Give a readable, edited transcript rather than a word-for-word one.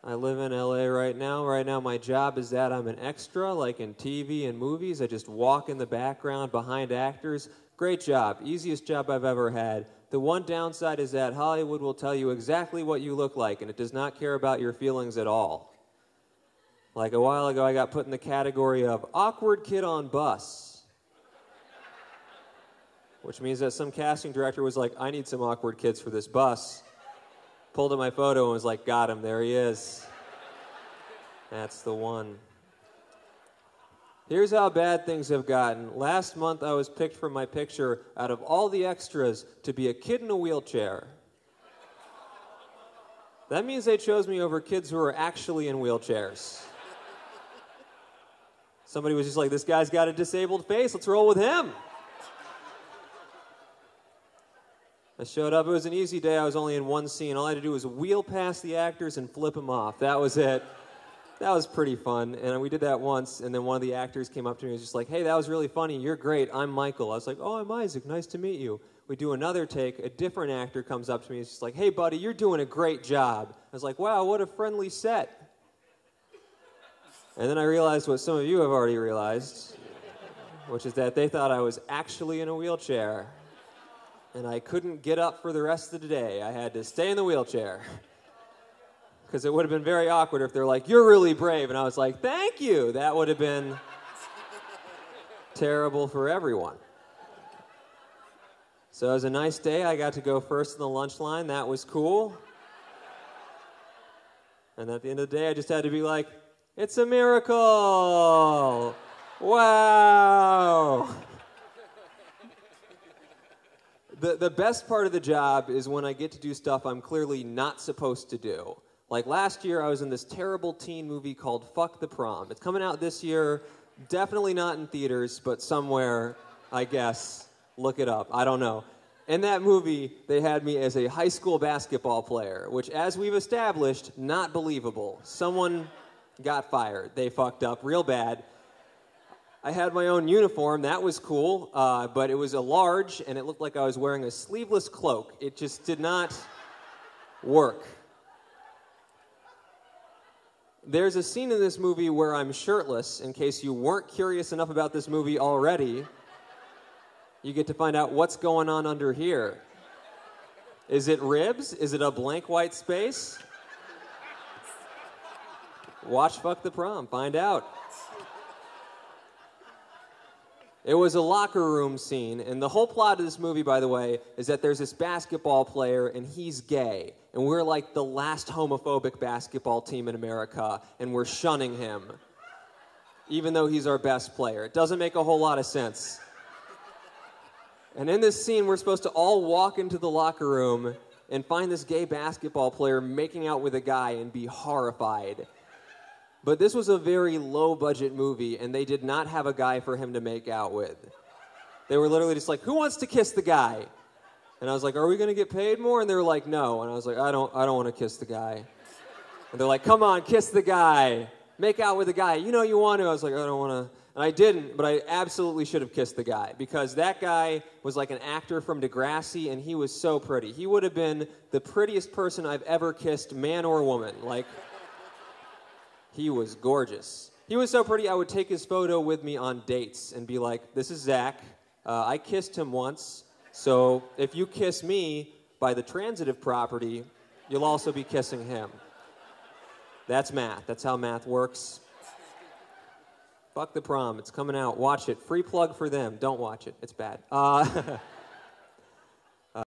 I live in LA right now. Right now my job is that I'm an extra, like in TV and movies. I just walk in the background behind actors. Great job. Easiest job I've ever had. The one downside is that Hollywood will tell you exactly what you look like, and it does not care about your feelings at all. Like a while ago, I got put in the category of awkward kid on bus, which means that some casting director was like, I need some awkward kids for this bus. Pulled up my photo and was like, got him, there he is. That's the one. Here's how bad things have gotten. Last month, I was picked for my picture out of all the extras to be a kid in a wheelchair. That means they chose me over kids who are actually in wheelchairs. Somebody was just like, this guy's got a disabled face, let's roll with him. I showed up, it was an easy day, I was only in one scene. All I had to do was wheel past the actors and flip them off. That was it. That was pretty fun, and we did that once, and then one of the actors came up to me and was just like, hey, that was really funny, you're great, I'm Michael. I was like, oh, I'm Isaac, nice to meet you. We do another take, a different actor comes up to me and is just like, hey, buddy, you're doing a great job. I was like, wow, what a friendly set. And then I realized what some of you have already realized, which is that they thought I was actually in a wheelchair. And I couldn't get up for the rest of the day. I had to stay in the wheelchair. Because it would have been very awkward if they're like, you're really brave. And I was like, thank you. That would have been terrible for everyone. So it was a nice day. I got to go first in the lunch line. That was cool. And at the end of the day, I just had to be like, it's a miracle! Wow! The best part of the job is when I get to do stuff I'm clearly not supposed to do. Like last year, I was in this terrible teen movie called Fuck the Prom. It's coming out this year, definitely not in theaters, but somewhere, I guess. Look it up, I don't know. In that movie, they had me as a high school basketball player, which, as we've established, not believable. Someone got fired. They fucked up real bad. I had my own uniform. That was cool, but it was a large, and it looked like I was wearing a sleeveless cloak. It just did not work. There's a scene in this movie where I'm shirtless. In case you weren't curious enough about this movie already, you get to find out what's going on under here. Is it ribs? Is it a blank white space? Watch Fuck the Prom, find out. It was a locker room scene, and the whole plot of this movie, by the way, is that there's this basketball player, and he's gay, and we're like the last homophobic basketball team in America, and we're shunning him, even though he's our best player. It doesn't make a whole lot of sense. And in this scene, we're supposed to all walk into the locker room and find this gay basketball player making out with a guy and be horrified. But this was a very low-budget movie, and they did not have a guy for him to make out with. They were literally just like, who wants to kiss the guy? And I was like, are we going to get paid more? And they were like, no. And I was like, I don't want to kiss the guy. And they're like, come on, kiss the guy. Make out with the guy. You know you want to. I was like, I don't want to. And I didn't, but I absolutely should have kissed the guy, because that guy was like an actor from Degrassi, and he was so pretty. He would have been the prettiest person I've ever kissed, man or woman. Like, he was gorgeous. He was so pretty, I would take his photo with me on dates and be like, this is Zach. I kissed him once, so if you kiss me by the transitive property, you'll also be kissing him. That's math. That's how math works. Fuck the Prom. It's coming out. Watch it. Free plug for them. Don't watch it. It's bad.